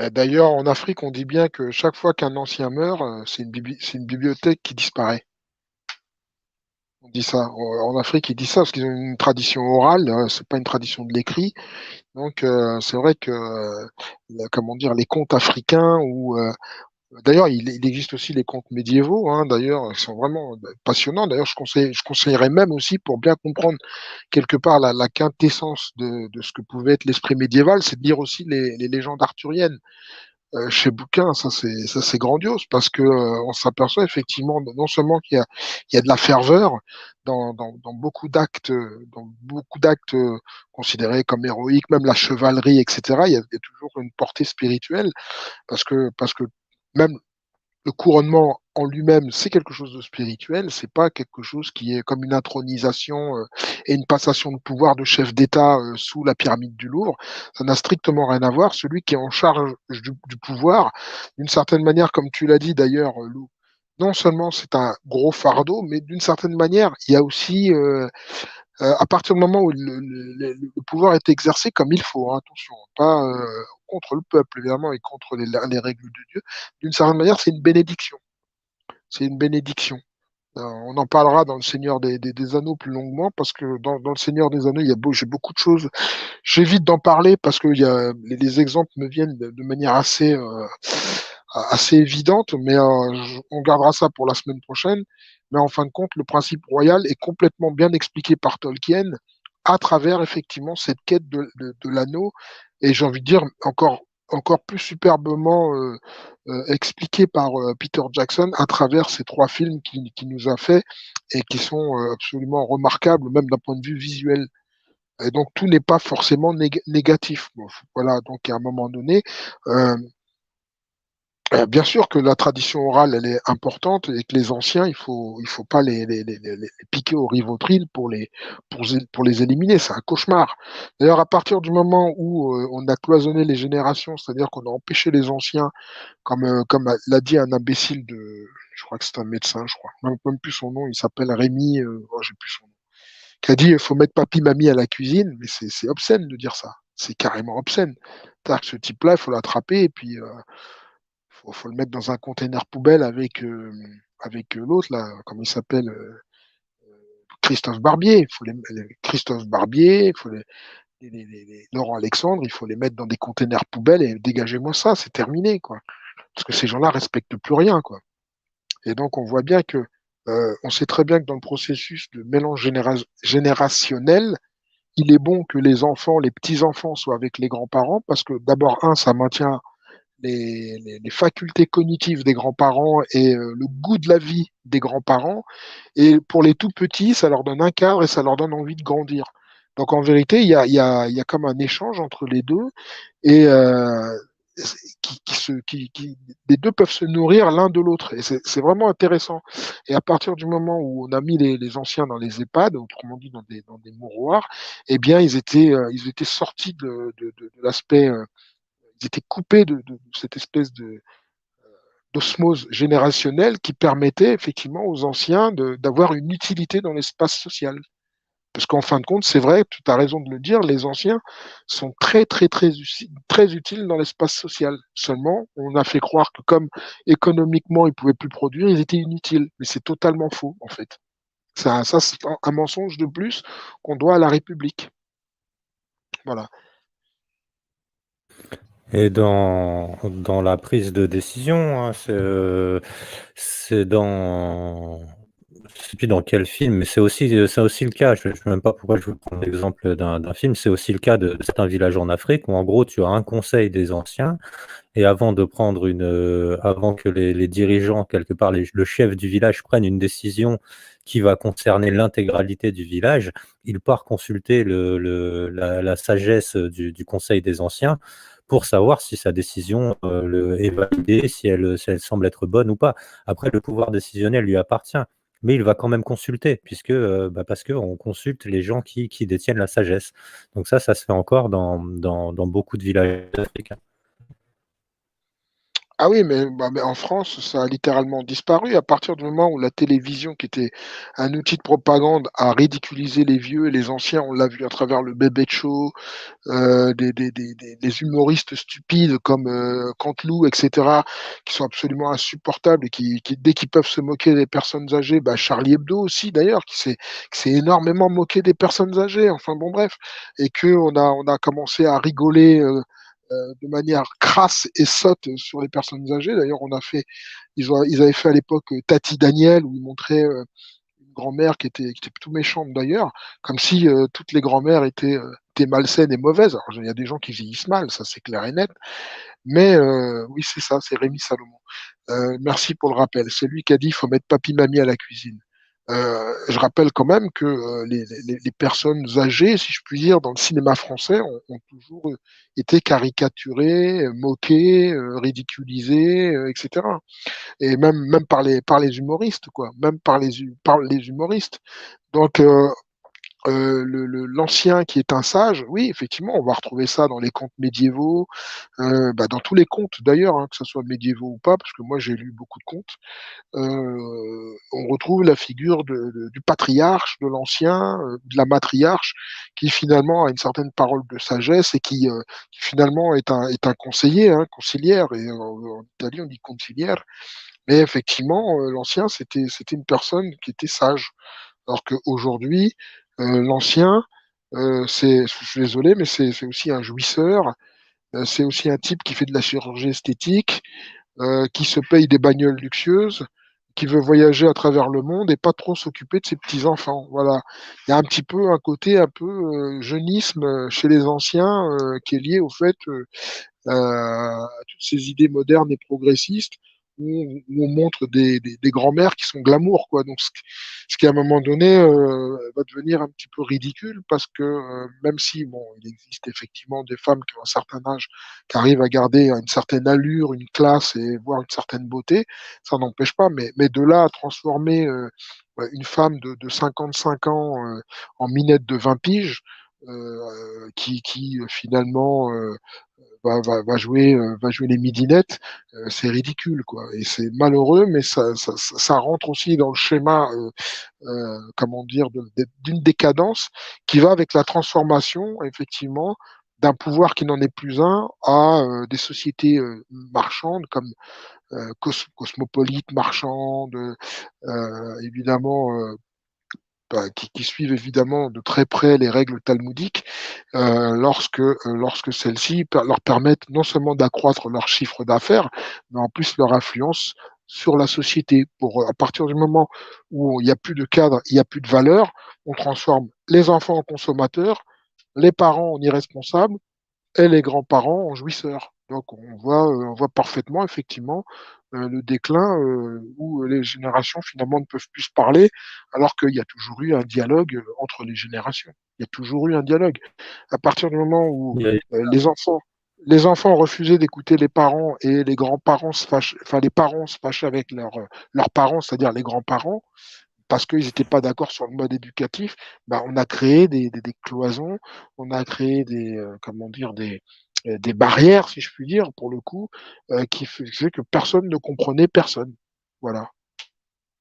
D'ailleurs, en Afrique, on dit bien que chaque fois qu'un ancien meurt, c'est une bibliothèque qui disparaît. On dit ça. En Afrique, ils disent ça parce qu'ils ont une tradition orale, c'est pas une tradition de l'écrit. Donc, c'est vrai que, comment dire, les contes africains ou d'ailleurs, il existe aussi les contes médiévaux, hein, d'ailleurs, ils sont vraiment passionnants. D'ailleurs, je conseillerais même aussi pour bien comprendre quelque part la quintessence de ce que pouvait être l'esprit médiéval, c'est de lire aussi les légendes arthuriennes. Chez Bouquin, ça c'est grandiose parce que on s'aperçoit effectivement non seulement il y a de la ferveur dans beaucoup d'actes considérés comme héroïques, même la chevalerie, etc. Il y a toujours une portée spirituelle parce que même le couronnement en lui-même, c'est quelque chose de spirituel, c'est pas quelque chose qui est comme une intronisation et une passation de pouvoir de chef d'État sous la pyramide du Louvre. Ça n'a strictement rien à voir. Celui qui est en charge du pouvoir, d'une certaine manière, comme tu l'as dit d'ailleurs, Lou, non seulement c'est un gros fardeau, mais d'une certaine manière, il y a aussi à partir du moment où le pouvoir est exercé comme il faut, hein, attention, pas contre le peuple, évidemment, et contre les règles de Dieu, d'une certaine manière, c'est une bénédiction. C'est une bénédiction. On en parlera dans le Seigneur des Anneaux plus longuement, parce que dans le Seigneur des Anneaux, j'ai beaucoup de choses. J'évite d'en parler parce que les exemples me viennent de manière assez évidente, mais on gardera ça pour la semaine prochaine. Mais en fin de compte, le principe royal est complètement bien expliqué par Tolkien à travers effectivement cette quête de l'anneau, et j'ai envie de dire encore plus superbement expliqué par Peter Jackson à travers ces trois films qu'il nous a fait et qui sont absolument remarquables, même d'un point de vue visuel. Et donc tout n'est pas forcément négatif. Bon, voilà, donc à un moment donné, euh, bien sûr que la tradition orale, elle est importante et que les anciens, il faut pas les piquer au rivotril pour les éliminer. C'est un cauchemar. D'ailleurs, à partir du moment où on a cloisonné les générations, c'est-à-dire qu'on a empêché les anciens, comme l'a dit un imbécile je crois que c'est un médecin, je crois, même plus son nom, il s'appelle Rémi, j'ai plus son nom, qui a dit il faut mettre papy mamie à la cuisine, mais c'est obscène de dire ça. C'est carrément obscène. C'est-à-dire que ce type-là, il faut l'attraper et puis faut le mettre dans un container poubelle avec l'autre, là, comment il s'appelle Christophe Barbier. Christophe Barbier, il faut Laurent Alexandre, il faut les mettre dans des containers poubelles et dégagez-moi ça, c'est terminé, quoi. Parce que ces gens-là respectent plus rien, quoi. Et donc, on voit bien que, on sait très bien que dans le processus de mélange générationnel, il est bon que les enfants, les petits-enfants soient avec les grands-parents parce que d'abord, ça maintient les facultés cognitives des grands-parents et le goût de la vie des grands-parents. Et pour les tout petits, ça leur donne un cadre et ça leur donne envie de grandir. Donc en vérité, il y a comme un échange entre les deux et les deux peuvent se nourrir l'un de l'autre. Et c'est vraiment intéressant. Et à partir du moment où on a mis les anciens dans les EHPAD, autrement dit dans des mouroirs, eh bien ils étaient sortis de l'aspect ils étaient coupés de cette espèce d'osmose générationnelle qui permettait effectivement aux anciens d'avoir une utilité dans l'espace social. Parce qu'en fin de compte, c'est vrai, tu as raison de le dire, les anciens sont très utiles dans l'espace social. Seulement, on a fait croire que comme économiquement, ils ne pouvaient plus produire, ils étaient inutiles. Mais c'est totalement faux, en fait. C'est un mensonge de plus qu'on doit à la République. Voilà. Et dans la prise de décision, hein, c'est dans, je sais plus dans quel film, mais c'est aussi le cas. Je ne sais même pas pourquoi je vous prends l'exemple d'un film. C'est aussi le cas de certains villages en Afrique où en gros tu as un conseil des anciens et avant que les dirigeants quelque part, le chef du village prenne une décision qui va concerner l'intégralité du village, il part consulter la sagesse du conseil des anciens pour savoir si sa décision est validée, si elle semble être bonne ou pas. Après, le pouvoir décisionnel lui appartient, mais il va quand même consulter, parce qu'on consulte les gens qui détiennent la sagesse. Donc ça se fait encore dans beaucoup de villages africains. Ah oui, mais en France, ça a littéralement disparu à partir du moment où la télévision, qui était un outil de propagande, a ridiculisé les vieux et les anciens. On l'a vu à travers le Bébé Show, des humoristes stupides comme Canteloup, etc., qui sont absolument insupportables et dès qu'ils peuvent se moquer des personnes âgées, bah Charlie Hebdo aussi d'ailleurs, qui s'est énormément moqué des personnes âgées. Enfin bon, bref, et que on a commencé à rigoler. De manière crasse et sotte sur les personnes âgées. D'ailleurs, ils avaient fait à l'époque Tati Daniel, où ils montraient une grand-mère qui était plutôt méchante d'ailleurs, comme si toutes les grand-mères étaient malsaines et mauvaises. Alors, il y a des gens qui vieillissent mal, ça c'est clair et net, mais oui, c'est ça, c'est Rémi Salomon. Merci pour le rappel. C'est lui qui a dit il faut mettre papy-mamie à la cuisine. Je rappelle quand même que les personnes âgées, si je puis dire, dans le cinéma français, ont toujours été caricaturées, moquées, ridiculisées, etc. Et même par les humoristes, quoi. Même par les humoristes. Donc, l'ancien qui est un sage, oui, effectivement, on va retrouver ça dans les contes médiévaux, dans tous les contes d'ailleurs, hein, que ce soit médiévaux ou pas, parce que moi j'ai lu beaucoup de contes. On retrouve la figure du patriarche, de l'ancien, de la matriarche, qui finalement a une certaine parole de sagesse et qui finalement est un conseiller, hein, concilière, et en Italie on dit concilière. Mais effectivement, l'ancien, c'était une personne qui était sage. Alors qu'aujourd'hui, l'ancien, je suis désolé, mais c'est aussi un jouisseur, c'est aussi un type qui fait de la chirurgie esthétique, qui se paye des bagnoles luxueuses, qui veut voyager à travers le monde et pas trop s'occuper de ses petits-enfants. Voilà. Il y a un petit peu un côté un peu jeunisme chez les anciens qui est lié au fait à toutes ces idées modernes et progressistes où on montre des grands-mères qui sont glamour, quoi. Donc, ce qui à un moment donné va devenir un petit peu ridicule parce que même si, bon, il existe effectivement des femmes qui ont un certain âge, qui arrivent à garder une certaine allure, une classe et voire une certaine beauté, ça n'empêche pas, mais de là à transformer une femme de 55 ans en minette de 20 piges, qui finalement va jouer les midinettes, c'est ridicule, quoi. Et c'est malheureux, mais ça rentre aussi dans le schéma, comment dire, d'une décadence qui va avec la transformation, effectivement, d'un pouvoir qui n'en est plus un à des sociétés marchandes comme cosmopolites, marchandes, évidemment, qui suivent évidemment de très près les règles talmudiques, lorsque celles-ci leur permettent non seulement d'accroître leur chiffre d'affaires, mais en plus leur influence sur la société. À partir du moment où il n'y a plus de cadre, il n'y a plus de valeur, on transforme les enfants en consommateurs, les parents en irresponsables et les grands-parents en jouisseurs. Donc on voit parfaitement effectivement le déclin où les générations finalement ne peuvent plus se parler, alors qu'il y a toujours eu un dialogue entre les générations. Il y a toujours eu un dialogue. À partir du moment où Il y a- les enfants refusaient d'écouter les parents et les grands-parents enfin les parents se fâchaient avec leurs parents, c'est-à-dire les grands-parents, parce qu'ils n'étaient pas d'accord sur le mode éducatif, bah, on a créé des cloisons, on a créé comment dire, des barrières, si je puis dire, pour le coup, qui faisaient que personne ne comprenait personne. Voilà.